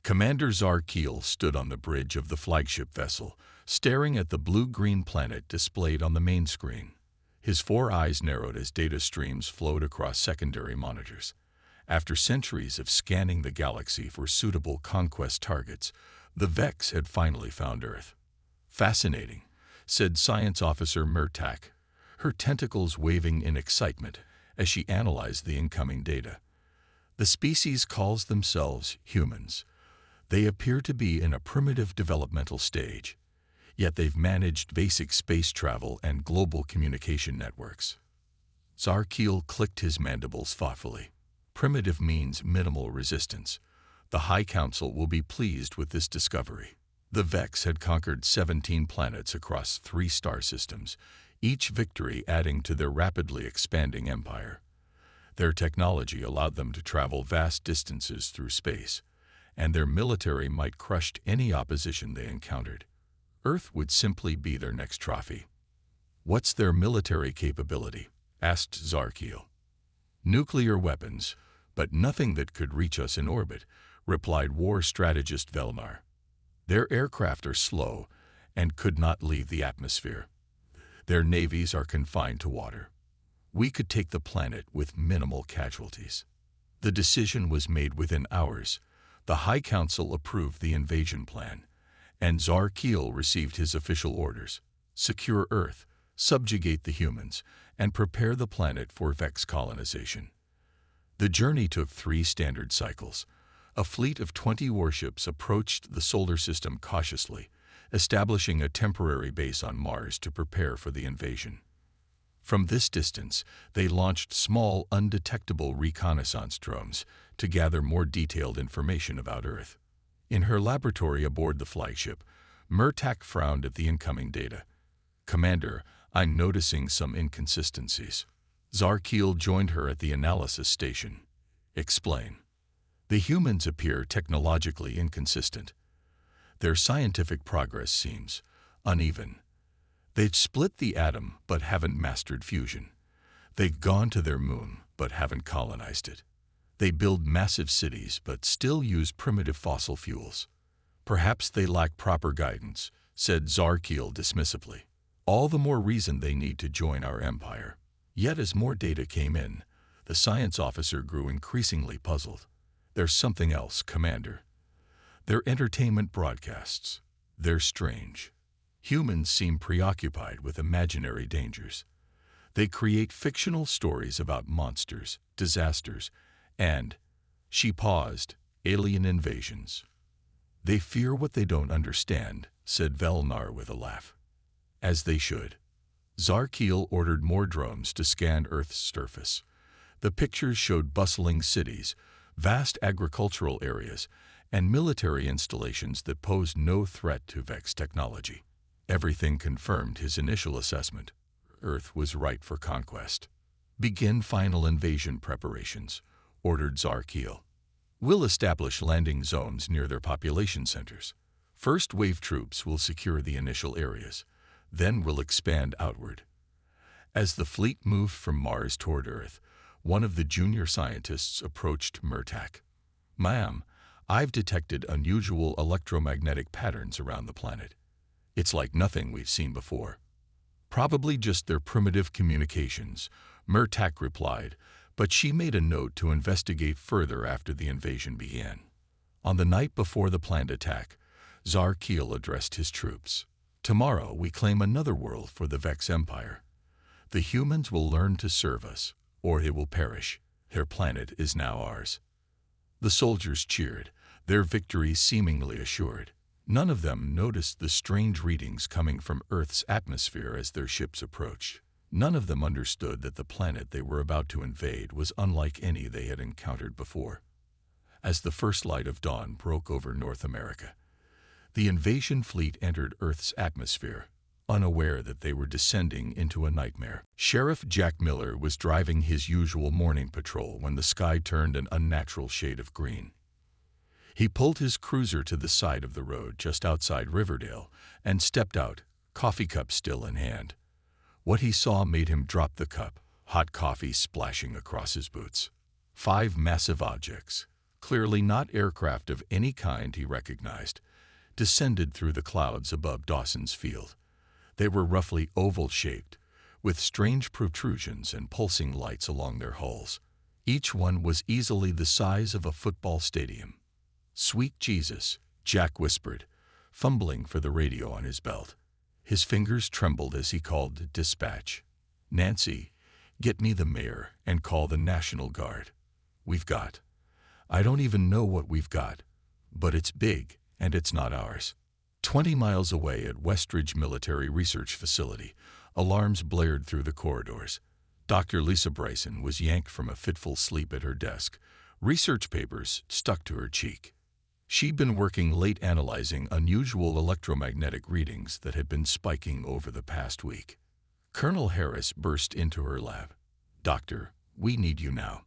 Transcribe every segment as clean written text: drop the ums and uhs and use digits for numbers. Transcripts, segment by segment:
Commander Zarkeel stood on the bridge of the flagship vessel, staring at the blue-green planet displayed on the main screen. His 4 eyes narrowed as data streams flowed across secondary monitors. After centuries of scanning the galaxy for suitable conquest targets, the Vex had finally found Earth. "Fascinating," said Science Officer Murtak, her tentacles waving in excitement as she analyzed the incoming data. "The species calls themselves humans. They appear to be in a primitive developmental stage, yet they've managed basic space travel and global communication networks." Zarkeel clicked his mandibles thoughtfully. "Primitive means minimal resistance. The High Council will be pleased with this discovery." The Vex had conquered 17 planets across 3 star systems, each victory adding to their rapidly expanding empire. Their technology allowed them to travel vast distances through space, and their military might crush any opposition they encountered. Earth would simply be their next trophy. "What's their military capability?" asked Zarkeel. "Nuclear weapons, but nothing that could reach us in orbit," replied war strategist Velnar. "Their aircraft are slow and could not leave the atmosphere. Their navies are confined to water. We could take the planet with minimal casualties." The decision was made within hours. The High Council approved the invasion plan, and Zarkeel received his official orders: secure Earth, subjugate the humans, and prepare the planet for Vex colonization. The journey took 3 standard cycles. A fleet of 20 warships approached the solar system cautiously, establishing a temporary base on Mars to prepare for the invasion. From this distance, they launched small, undetectable reconnaissance drones to gather more detailed information about Earth. In her laboratory aboard the flagship, Murtak frowned at the incoming data. "Commander, I'm noticing some inconsistencies." Zarkeel joined her at the analysis station. "Explain." "The humans appear technologically inconsistent. Their scientific progress seems uneven. They've split the atom but haven't mastered fusion. They've gone to their moon but haven't colonized it. They build massive cities but still use primitive fossil fuels. Perhaps they lack proper guidance," said Zarkeel dismissively. "All the more reason they need to join our empire." Yet as more data came in, the science officer grew increasingly puzzled. "There's something else, Commander. Their entertainment broadcasts. They're strange. Humans seem preoccupied with imaginary dangers. They create fictional stories about monsters, disasters, and," she paused, "alien invasions. They fear what they don't understand," said Velnar with a laugh. "As they should." Zarkeel ordered more drones to scan Earth's surface. The pictures showed bustling cities, vast agricultural areas, and military installations that posed no threat to Vex technology. Everything confirmed his initial assessment. Earth was ripe for conquest. "Begin final invasion preparations," ordered Zarkeel. "We'll establish landing zones near their population centers. First wave troops will secure the initial areas. Then we'll expand outward." As the fleet moved from Mars toward Earth, one of the junior scientists approached Murtak. "Ma'am, I've detected unusual electromagnetic patterns around the planet. It's like nothing we've seen before." "Probably just their primitive communications," Murtak replied, but she made a note to investigate further after the invasion began. On the night before the planned attack, Zarkeel addressed his troops. "Tomorrow we claim another world for the Vex Empire. The humans will learn to serve us, or they will perish. Their planet is now ours." The soldiers cheered, their victory seemingly assured. None of them noticed the strange readings coming from Earth's atmosphere as their ships approached. None of them understood that the planet they were about to invade was unlike any they had encountered before. As the first light of dawn broke over North America, the invasion fleet entered Earth's atmosphere, unaware that they were descending into a nightmare. Sheriff Jack Miller was driving his usual morning patrol when the sky turned an unnatural shade of green. He pulled his cruiser to the side of the road just outside Riverdale and stepped out, coffee cup still in hand. What he saw made him drop the cup, hot coffee splashing across his boots. 5 massive objects, clearly not aircraft of any kind he recognized, descended through the clouds above Dawson's Field. They were roughly oval-shaped, with strange protrusions and pulsing lights along their hulls. Each one was easily the size of a football stadium. "Sweet Jesus," Jack whispered, fumbling for the radio on his belt. His fingers trembled as he called dispatch. "Nancy, get me the mayor and call the National Guard. We've got. I don't even know what we've got, but it's big and it's not ours." 20 miles away at Westridge Military Research Facility, alarms blared through the corridors. Dr. Lisa Bryson was yanked from a fitful sleep at her desk, research papers stuck to her cheek. She'd been working late analyzing unusual electromagnetic readings that had been spiking over the past week. Colonel Harris burst into her lab. "Doctor, we need you now.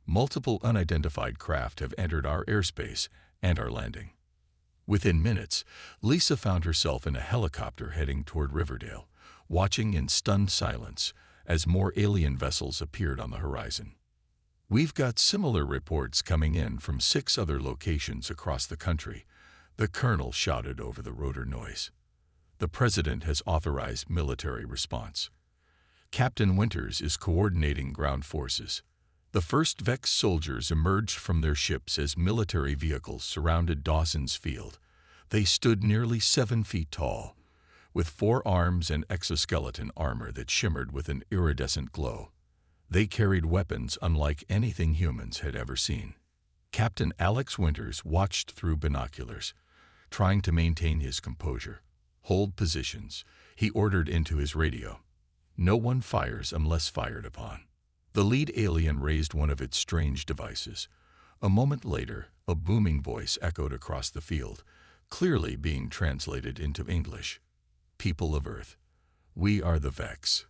Multiple unidentified craft have entered our airspace and are landing." Within minutes, Lisa found herself in a helicopter heading toward Riverdale, watching in stunned silence as more alien vessels appeared on the horizon. "We've got similar reports coming in from 6 other locations across the country," the colonel shouted over the rotor noise. "The president has authorized military response. Captain Winters is coordinating ground forces." The first Vex soldiers emerged from their ships as military vehicles surrounded Dawson's Field. They stood nearly 7 feet tall, with 4 arms and exoskeleton armor that shimmered with an iridescent glow. They carried weapons unlike anything humans had ever seen. Captain Alex Winters watched through binoculars, trying to maintain his composure. "Hold positions," he ordered into his radio. "No one fires unless fired upon." The lead alien raised one of its strange devices. A moment later, a booming voice echoed across the field, clearly being translated into English. "People of Earth, we are the Vex.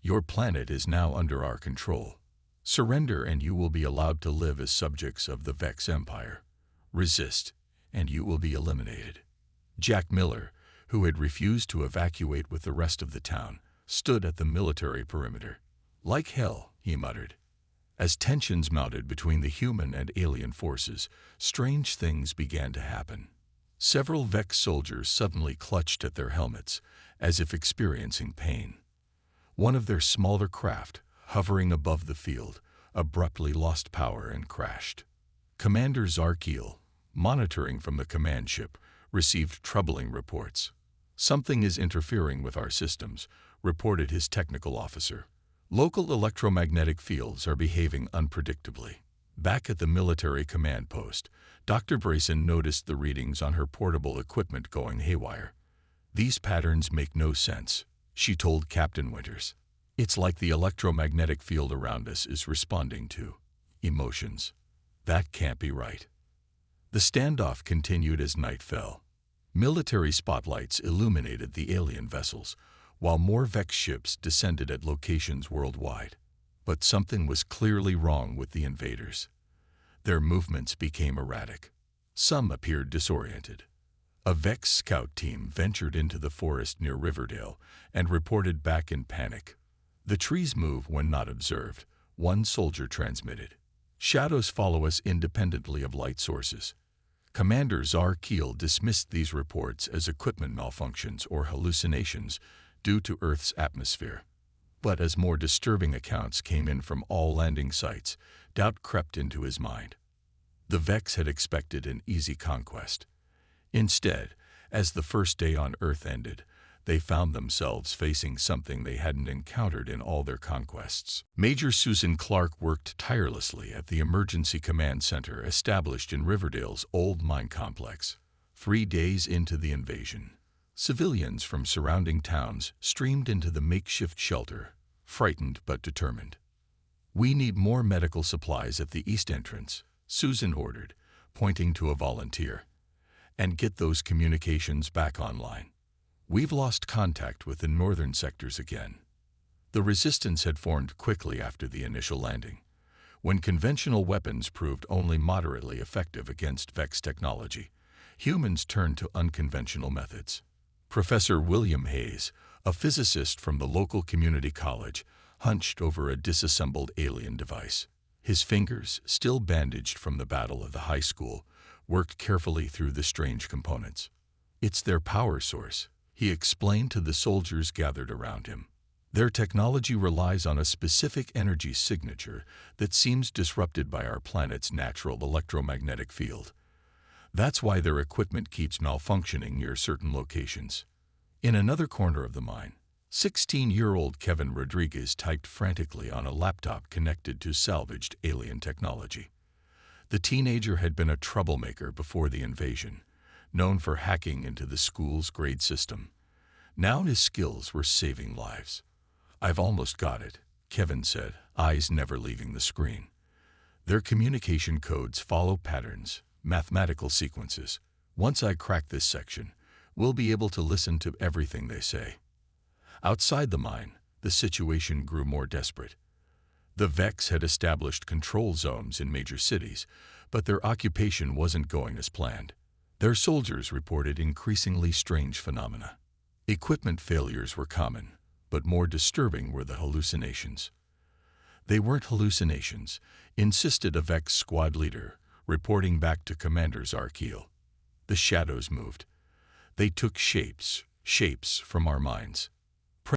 Your planet is now under our control. Surrender and you will be allowed to live as subjects of the Vex Empire. Resist, and you will be eliminated." Jack Miller, who had refused to evacuate with the rest of the town, stood at the military perimeter. "Like hell," he muttered. As tensions mounted between the human and alien forces, strange things began to happen. Several Vex soldiers suddenly clutched at their helmets, as if experiencing pain. One of their smaller craft, hovering above the field, abruptly lost power and crashed. Commander Zarkeel, monitoring from the command ship, received troubling reports. "Something is interfering with our systems," reported his technical officer. "Local electromagnetic fields are behaving unpredictably." Back at the military command post, Dr. Bryson noticed the readings on her portable equipment going haywire. "These patterns make no sense," she told Captain Winters. "It's like the electromagnetic field around us is responding to emotions. That can't be right." The standoff continued as night fell. Military spotlights illuminated the alien vessels, while more Vex ships descended at locations worldwide. But something was clearly wrong with the invaders. Their movements became erratic. Some appeared disoriented. A Vex scout team ventured into the forest near Riverdale and reported back in panic. "The trees move when not observed," one soldier transmitted. "Shadows follow us independently of light sources." Commander Zarkeel dismissed these reports as equipment malfunctions or hallucinations due to Earth's atmosphere. But as more disturbing accounts came in from all landing sites, doubt crept into his mind. The Vex had expected an easy conquest. Instead, as the first day on Earth ended, they found themselves facing something they hadn't encountered in all their conquests. Major Susan Clark worked tirelessly at the emergency command center established in Riverdale's old mine complex. 3 days into the invasion, civilians from surrounding towns streamed into the makeshift shelter, frightened but determined. "We need more medical supplies at the east entrance," Susan ordered, pointing to a volunteer. "And get those communications back online. We've lost contact with the northern sectors again." The resistance had formed quickly after the initial landing, when conventional weapons proved only moderately effective against Vex technology. Humans turned to unconventional methods. Professor William Hayes, a physicist from the local community college, hunched over a disassembled alien device. His fingers, still bandaged from the battle of the high school, worked carefully through the strange components. "It's their power source," he explained to the soldiers gathered around him. "Their technology relies on a specific energy signature that seems disrupted by our planet's natural electromagnetic field. That's why their equipment keeps malfunctioning near certain locations." In another corner of the mine, 16-year-old Kevin Rodriguez typed frantically on a laptop connected to salvaged alien technology. The teenager had been a troublemaker before the invasion, known for hacking into the school's grade system. Now his skills were saving lives. "I've almost got it," Kevin said, eyes never leaving the screen. "Their communication codes follow patterns, mathematical sequences. Once I crack this section, we'll be able to listen to everything they say." Outside the mine, the situation grew more desperate. The Vex had established control zones in major cities, but their occupation wasn't going as planned. Their soldiers reported increasingly strange phenomena. Equipment failures were common, but more disturbing were the hallucinations. "They weren't hallucinations," insisted a Vex squad leader, reporting back to Commander Zarkeel. "The shadows moved. They took shapes from our minds."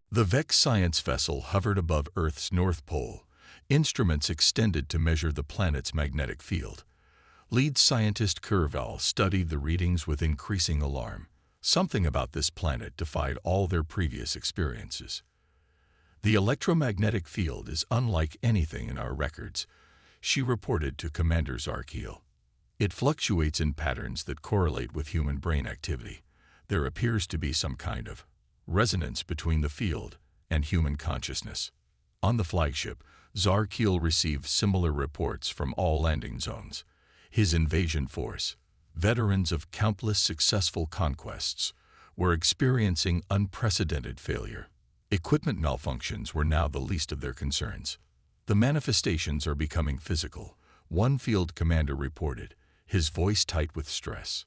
The Vex science vessel hovered above Earth's North Pole, instruments extended to measure the planet's magnetic field. Lead scientist Curval studied the readings with increasing alarm. Something about this planet defied all their previous experiences. "The electromagnetic field is unlike anything in our records," she reported to Commander Zarkeel. "It fluctuates in patterns that correlate with human brain activity. There appears to be some kind of resonance between the field and human consciousness." On the flagship, Zarkeel received similar reports from all landing zones. His invasion force, veterans of countless successful conquests, were experiencing unprecedented failure. Equipment malfunctions were now the least of their concerns. "The manifestations are becoming physical," one field commander reported, his voice tight with stress.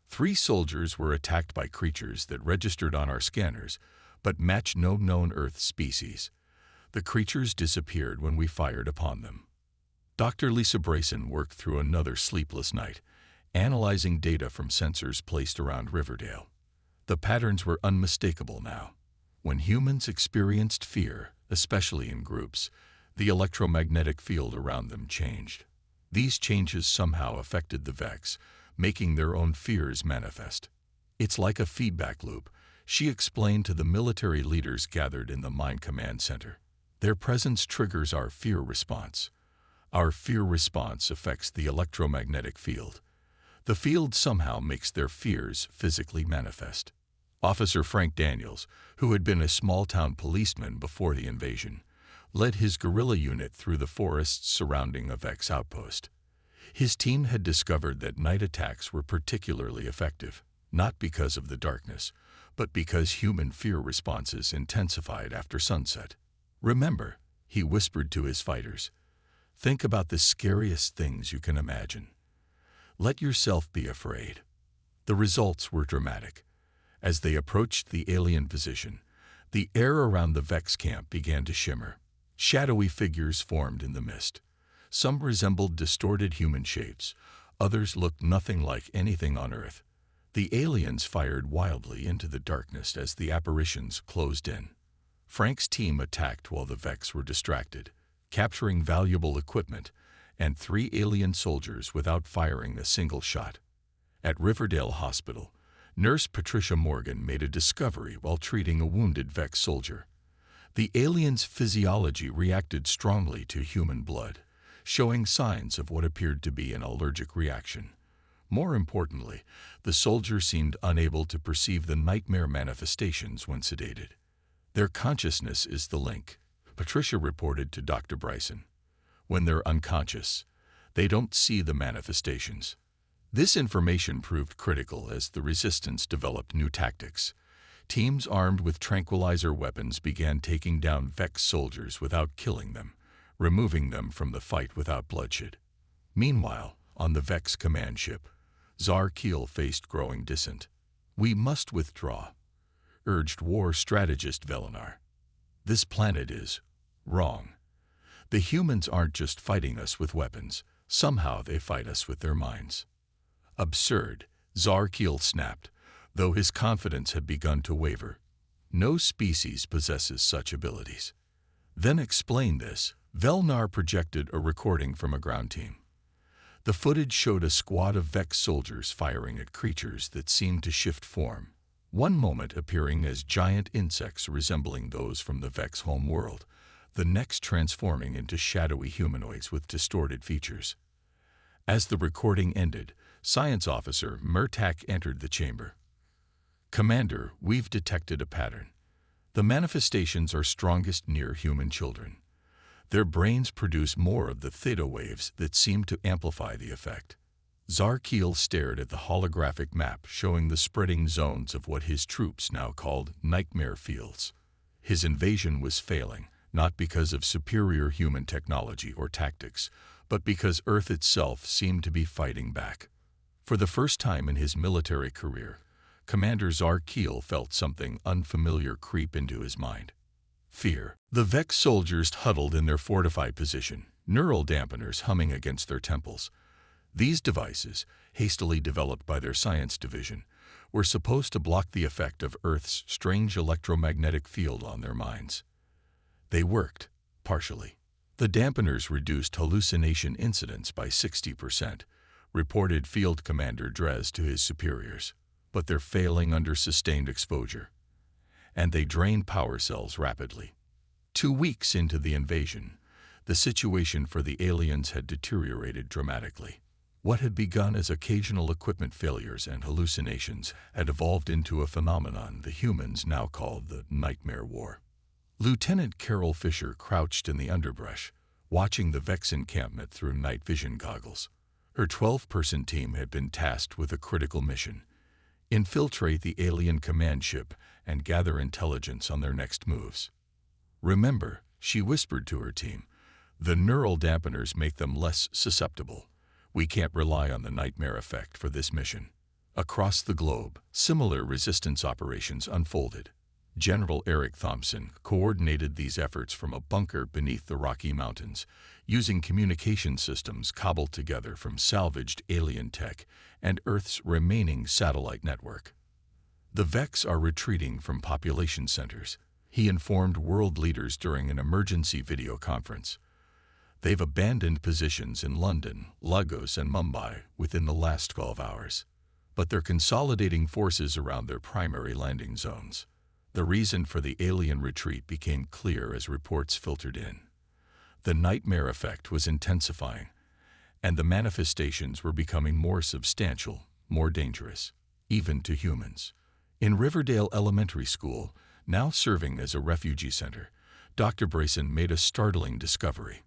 3 soldiers were attacked by creatures that registered on our scanners, but matched no known Earth species. The creatures disappeared when we fired upon them. Dr. Lisa Brayson worked through another sleepless night, analyzing data from sensors placed around Riverdale. The patterns were unmistakable now. When humans experienced fear, especially in groups, the electromagnetic field around them changed. These changes somehow affected the Vex, making their own fears manifest. "It's like a feedback loop," she explained to the military leaders gathered in the mine command center. "Their presence triggers our fear response. Our fear response affects the electromagnetic field. The field somehow makes their fears physically manifest." Officer Frank Daniels, who had been a small-town policeman before the invasion, led his guerrilla unit through the forests surrounding a Vex outpost. His team had discovered that night attacks were particularly effective, not because of the darkness, but because human fear responses intensified after sunset. "Remember," he whispered to his fighters, "think about the scariest things you can imagine. Let yourself be afraid." The results were dramatic. As they approached the alien position, the air around the Vex camp began to shimmer. Shadowy figures formed in the mist. Some resembled distorted human shapes, others looked nothing like anything on Earth. The aliens fired wildly into the darkness as the apparitions closed in. Frank's team attacked while the Vex were distracted, capturing valuable equipment and 3 alien soldiers without firing a single shot. At Riverdale Hospital, Nurse Patricia Morgan made a discovery while treating a wounded Vex soldier. The alien's physiology reacted strongly to human blood, showing signs of what appeared to be an allergic reaction. More importantly, the soldier seemed unable to perceive the nightmare manifestations when sedated. "Their consciousness is the link," Patricia reported to Dr. Bryson. "When they're unconscious, they don't see the manifestations." This information proved critical as the resistance developed new tactics. Teams armed with tranquilizer weapons began taking down Vex soldiers without killing them, removing them from the fight without bloodshed. Meanwhile, on the Vex command ship, Zarkeel faced growing dissent. "We must withdraw," urged war strategist Velinar. "This planet is wrong. The humans aren't just fighting us with weapons. Somehow they fight us with their minds. Absurd, Zarkil snapped, though his confidence had begun to waver. No species possesses such abilities. Then explain this. Velnar projected a recording from a ground team. The footage showed a squad of Vex soldiers firing at creatures that seemed to shift form, one moment appearing as giant insects resembling those from the Vex home world, the next transforming into shadowy humanoids with distorted features. As the recording ended, Science Officer Murtak entered the chamber. "Commander, we've detected a pattern. The manifestations are strongest near human children. Their brains produce more of the theta waves that seem to amplify the effect." Zarkil stared at the holographic map showing the spreading zones of what his troops now called nightmare fields. His invasion was failing, not because of superior human technology or tactics, but because Earth itself seemed to be fighting back. For the first time in his military career, Commander Zarkil felt something unfamiliar creep into his mind. Fear. The Vex soldiers huddled in their fortified position, neural dampeners humming against their temples. These devices, hastily developed by their science division, were supposed to block the effect of Earth's strange electromagnetic field on their minds. They worked, partially. The dampeners reduced hallucination incidence by 60%, reported Field Commander Drez to his superiors, but they're failing under sustained exposure. And they drain power cells rapidly. 2 weeks into the invasion, the situation for the aliens had deteriorated dramatically. What had begun as occasional equipment failures and hallucinations had evolved into a phenomenon the humans now called the Nightmare War. Lieutenant Carol Fisher crouched in the underbrush, watching the Vex encampment through night vision goggles. Her 12-person team had been tasked with a critical mission: infiltrate the alien command ship and gather intelligence on their next moves. "Remember," she whispered to her team, "the neural dampeners make them less susceptible. We can't rely on the nightmare effect for this mission." Across the globe, similar resistance operations unfolded. General Eric Thompson coordinated these efforts from a bunker beneath the Rocky Mountains, using communication systems cobbled together from salvaged alien tech and Earth's remaining satellite network. "The Vex are retreating from population centers," he informed world leaders during an emergency video conference. "They've abandoned positions in London, Lagos, and Mumbai within the last 12 hours. But they're consolidating forces around their primary landing zones." The reason for the alien retreat became clear as reports filtered in. The nightmare effect was intensifying, and the manifestations were becoming more substantial, more dangerous, even to humans. In Riverdale Elementary School, now serving as a refugee center, Dr. Brayson made a startling discovery.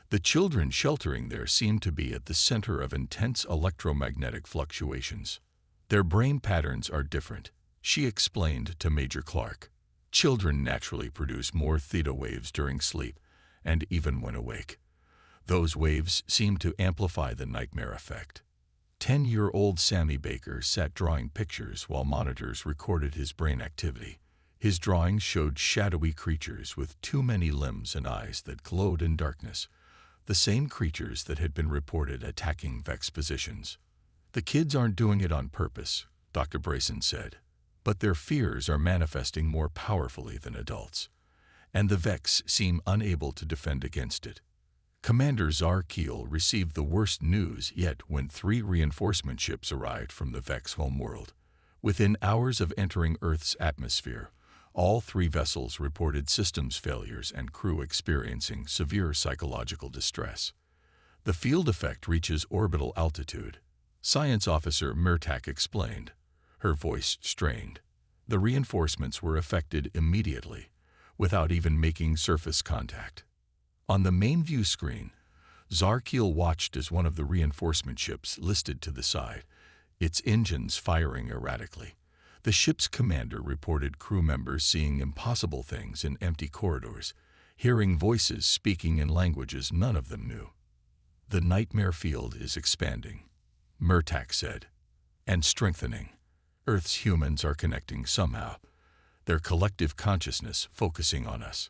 The children sheltering there seemed to be at the center of intense electromagnetic fluctuations. "Their brain patterns are different," she explained to Major Clark. "Children naturally produce more theta waves during sleep, and even when awake. Those waves seem to amplify the nightmare effect." 10-year-old Sammy Baker sat drawing pictures while monitors recorded his brain activity. His drawings showed shadowy creatures with too many limbs and eyes that glowed in darkness, the same creatures that had been reported attacking Vex positions. "The kids aren't doing it on purpose," Dr. Brayson said, "but their fears are manifesting more powerfully than adults, and the Vex seem unable to defend against it." Commander Zarkil received the worst news yet when 3 reinforcement ships arrived from the Vex homeworld. Within hours of entering Earth's atmosphere, all 3 vessels reported systems failures and crew experiencing severe psychological distress. "The field effect reaches orbital altitude," Science Officer Murtak explained, her voice strained. "The reinforcements were affected immediately, without even making surface contact." On the main view screen, Zarkil watched as one of the reinforcement ships listed to the side, its engines firing erratically. The ship's commander reported crew members seeing impossible things in empty corridors, hearing voices speaking in languages none of them knew. "The nightmare field is expanding," Murtak said, "and strengthening. Earth's humans are connecting somehow, their collective consciousness focusing on us.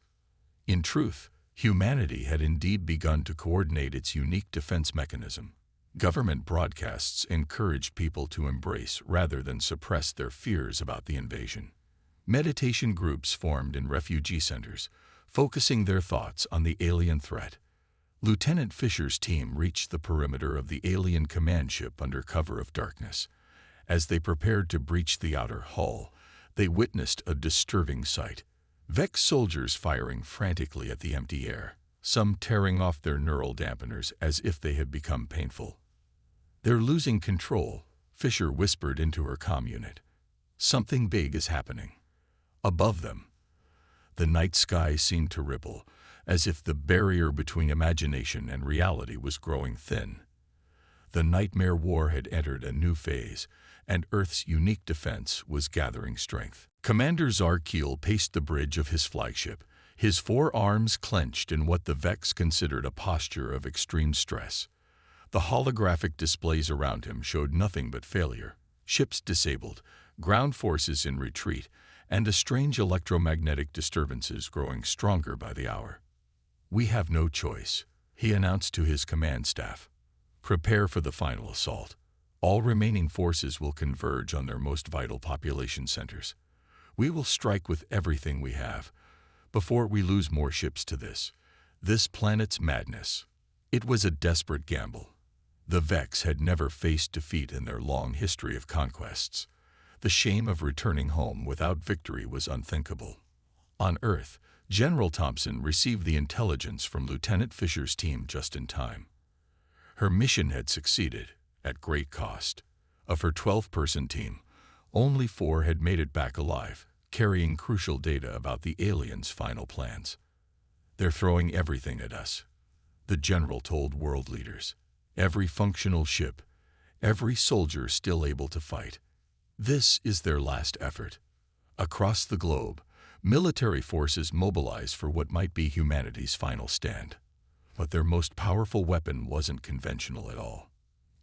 In truth, Humanity had indeed begun to coordinate its unique defense mechanism. Government broadcasts encouraged people to embrace rather than suppress their fears about the invasion. Meditation groups formed in refugee centers, focusing their thoughts on the alien threat. Lieutenant Fisher's team reached the perimeter of the alien command ship under cover of darkness. As they prepared to breach the outer hull, they witnessed a disturbing sight. Vex soldiers firing frantically at the empty air, some tearing off their neural dampeners as if they had become painful. "They're losing control," Fisher whispered into her comm unit. "Something big is happening." Above them, the night sky seemed to ripple, as if the barrier between imagination and reality was growing thin. The nightmare war had entered a new phase, and Earth's unique defense was gathering strength. Commander Zarkeel paced the bridge of his flagship, his forearms clenched in what the Vex considered a posture of extreme stress. The holographic displays around him showed nothing but failure: ships disabled, ground forces in retreat, and a strange electromagnetic disturbances growing stronger by the hour. "We have no choice," he announced to his command staff. "Prepare for the final assault. All remaining forces will converge on their most vital population centers. We will strike with everything we have, before we lose more ships to this planet's madness." It was a desperate gamble. The Vex had never faced defeat in their long history of conquests. The shame of returning home without victory was unthinkable. On Earth, General Thompson received the intelligence from Lieutenant Fisher's team just in time. Her mission had succeeded, at great cost. Of her 12-person team, only 4 had made it back alive, carrying crucial data about the aliens' final plans. "They're throwing everything at us," the general told world leaders. "Every functional ship, every soldier still able to fight. This is their last effort." Across the globe, military forces mobilized for what might be humanity's final stand. But their most powerful weapon wasn't conventional at all.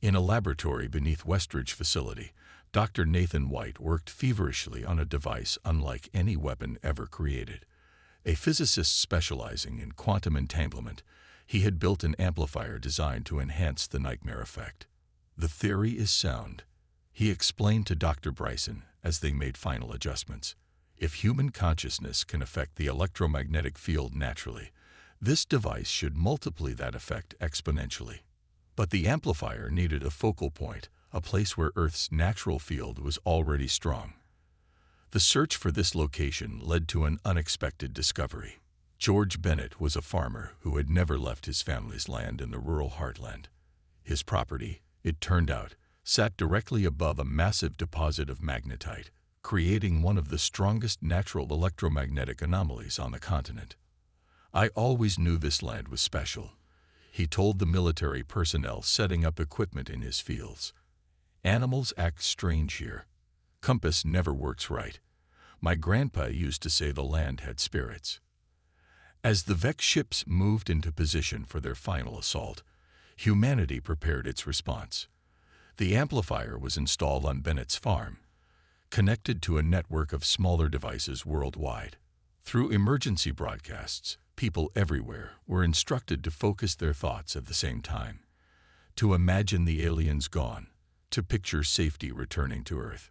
In a laboratory beneath Westridge facility, Dr. Nathan White worked feverishly on a device unlike any weapon ever created. A physicist specializing in quantum entanglement, he had built an amplifier designed to enhance the nightmare effect. "The theory is sound," he explained to Dr. Bryson as they made final adjustments. "If human consciousness can affect the electromagnetic field naturally, this device should multiply that effect exponentially." But the amplifier needed a focal point, a place where Earth's natural field was already strong. The search for this location led to an unexpected discovery. George Bennett was a farmer who had never left his family's land in the rural heartland. His property, it turned out, sat directly above a massive deposit of magnetite, creating one of the strongest natural electromagnetic anomalies on the continent. "I always knew this land was special," he told the military personnel setting up equipment in his fields. "Animals act strange here. Compass never works right. My grandpa used to say the land had spirits." As the Vex ships moved into position for their final assault, humanity prepared its response. The amplifier was installed on Bennett's farm, connected to a network of smaller devices worldwide. Through emergency broadcasts, people everywhere were instructed to focus their thoughts at the same time, to imagine the aliens gone, to picture safety returning to Earth.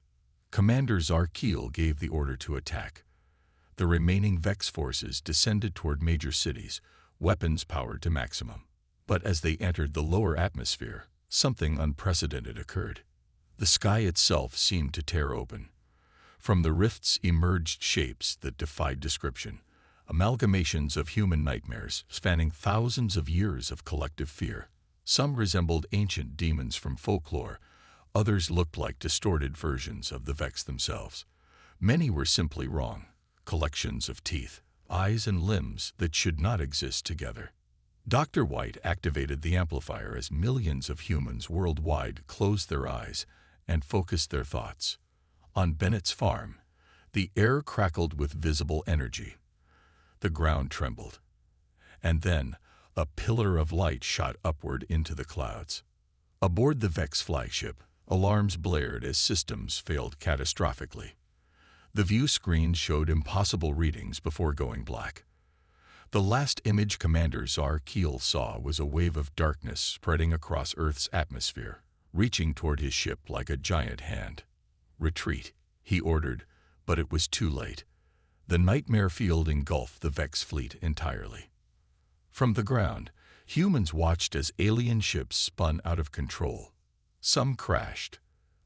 Commander Zarkeel gave the order to attack. The remaining Vex forces descended toward major cities, weapons powered to maximum. But as they entered the lower atmosphere, something unprecedented occurred. The sky itself seemed to tear open. From the rifts emerged shapes that defied description, amalgamations of human nightmares spanning thousands of years of collective fear. Some resembled ancient demons from folklore, others looked like distorted versions of the Vex themselves. Many were simply wrong, collections of teeth, eyes, and limbs that should not exist together. Dr. White activated the amplifier as millions of humans worldwide closed their eyes and focused their thoughts. On Bennett's farm, the air crackled with visible energy. The ground trembled. And then, a pillar of light shot upward into the clouds. Aboard the Vex flagship, alarms blared as systems failed catastrophically. The view screen showed impossible readings before going black. The last image Commander Czar Keel saw was a wave of darkness spreading across Earth's atmosphere, reaching toward his ship like a giant hand. "Retreat," he ordered, but it was too late. The nightmare field engulfed the Vex fleet entirely. From the ground, humans watched as alien ships spun out of control. Some crashed,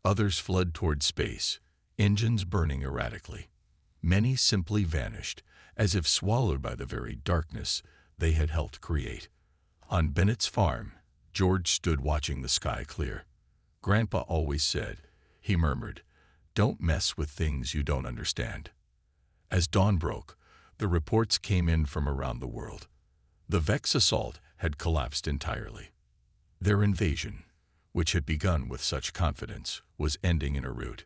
others fled toward space, engines burning erratically. Many simply vanished, as if swallowed by the very darkness they had helped create. On Bennett's farm, George stood watching the sky clear. "Grandpa always said," he murmured, "don't mess with things you don't understand." As dawn broke, the reports came in from around the world. The Vex assault had collapsed entirely. Their invasion, which had begun with such confidence, was ending in a rout.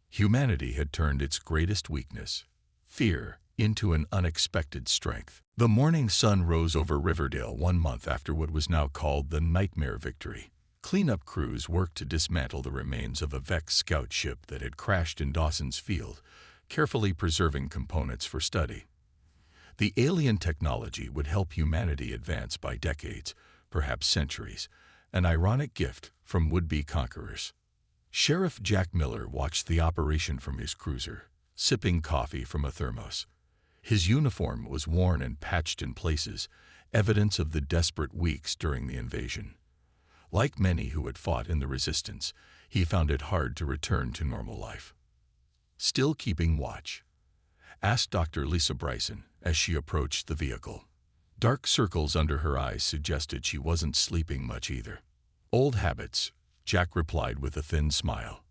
Humanity had turned its greatest weakness, fear, into an unexpected strength. The morning sun rose over Riverdale 1 month after what was now called the Nightmare Victory. Cleanup crews worked to dismantle the remains of a Vex scout ship that had crashed in Dawson's Field, carefully preserving components for study. The alien technology would help humanity advance by decades, perhaps centuries, an ironic gift from would-be conquerors. Sheriff Jack Miller watched the operation from his cruiser, sipping coffee from a thermos. His uniform was worn and patched in places, evidence of the desperate weeks during the invasion. Like many who had fought in the resistance, he found it hard to return to normal life. "Still keeping watch?" asked Dr. Lisa Bryson as she approached the vehicle. Dark circles under her eyes suggested she wasn't sleeping much either. "Old habits," Jack replied with a thin smile.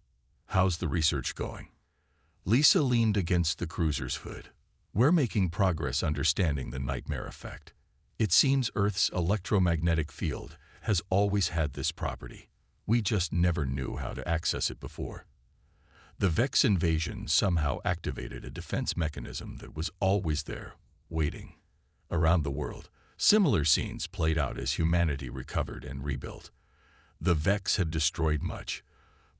"How's the research going?" Lisa leaned against the cruiser's hood. "We're making progress understanding the nightmare effect. It seems Earth's electromagnetic field has always had this property. We just never knew how to access it before." The Vex invasion somehow activated a defense mechanism that was always there, waiting. Around the world, similar scenes played out as humanity recovered and rebuilt. The Vex had destroyed much,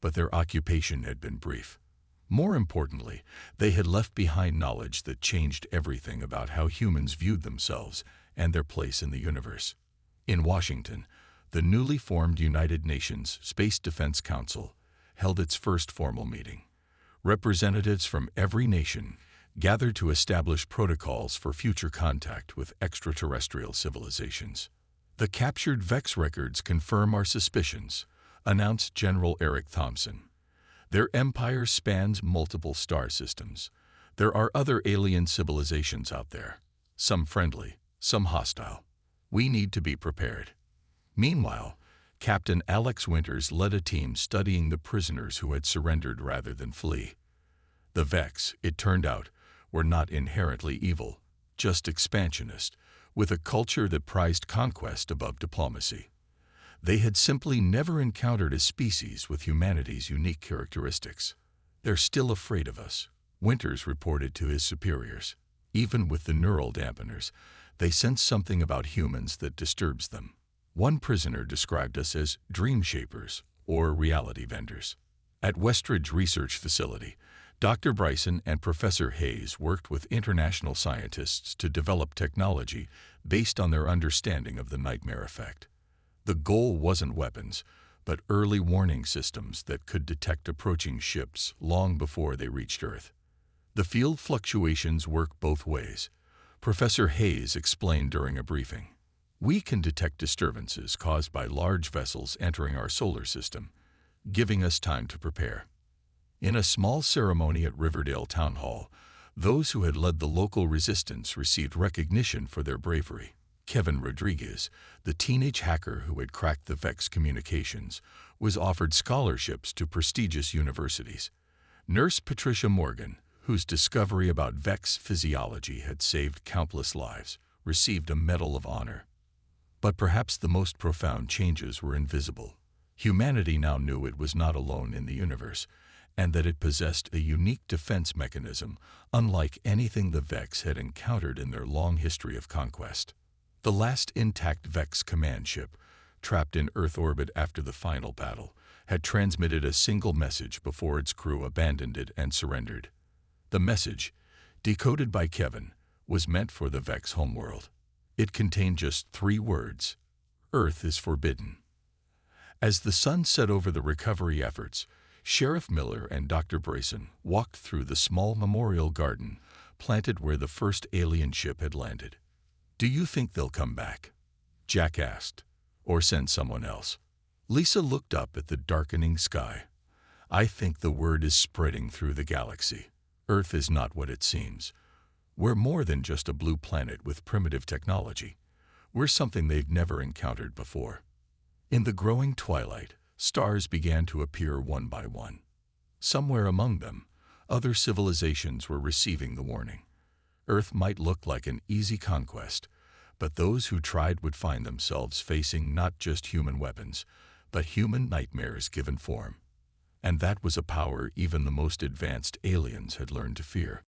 but their occupation had been brief. More importantly, they had left behind knowledge that changed everything about how humans viewed themselves and their place in the universe. In Washington, the newly formed United Nations Space Defense Council held its first formal meeting. Representatives from every nation gathered to establish protocols for future contact with extraterrestrial civilizations. "The captured Vex records confirm our suspicions," announced General Eric Thompson. "Their empire spans multiple star systems. There are other alien civilizations out there, some friendly, some hostile. We need to be prepared." Meanwhile, Captain Alex Winters led a team studying the prisoners who had surrendered rather than flee. The Vex, it turned out, were not inherently evil, just expansionist, with a culture that prized conquest above diplomacy. They had simply never encountered a species with humanity's unique characteristics. "They're still afraid of us," Winters reported to his superiors. "Even with the neural dampeners, they sense something about humans that disturbs them." One prisoner described us as dream shapers or reality vendors. At Westridge Research Facility, Dr. Bryson and Professor Hayes worked with international scientists to develop technology based on their understanding of the nightmare effect. The goal wasn't weapons, but early warning systems that could detect approaching ships long before they reached Earth. "The field fluctuations work both ways," Professor Hayes explained during a briefing. "We can detect disturbances caused by large vessels entering our solar system, giving us time to prepare." In a small ceremony at Riverdale Town Hall, those who had led the local resistance received recognition for their bravery. Kevin Rodriguez, the teenage hacker who had cracked the Vex communications, was offered scholarships to prestigious universities. Nurse Patricia Morgan, whose discovery about Vex physiology had saved countless lives, received a Medal of Honor. But perhaps the most profound changes were invisible. Humanity now knew it was not alone in the universe, and that it possessed a unique defense mechanism unlike anything the Vex had encountered in their long history of conquest. The last intact Vex command ship, trapped in Earth orbit after the final battle, had transmitted a single message before its crew abandoned it and surrendered. The message, decoded by Kevin, was meant for the Vex homeworld. It contained just 3 words: Earth is forbidden. As the sun set over the recovery efforts, Sheriff Miller and Dr. Brayson walked through the small memorial garden planted where the first alien ship had landed. "Do you think they'll come back?" Jack asked. "Or send someone else?" Lisa looked up at the darkening sky. "I think the word is spreading through the galaxy. Earth is not what it seems. We're more than just a blue planet with primitive technology. We're something they've never encountered before." In the growing twilight, stars began to appear one by one. Somewhere among them, other civilizations were receiving the warning. Earth might look like an easy conquest, but those who tried would find themselves facing not just human weapons, but human nightmares given form. And that was a power even the most advanced aliens had learned to fear.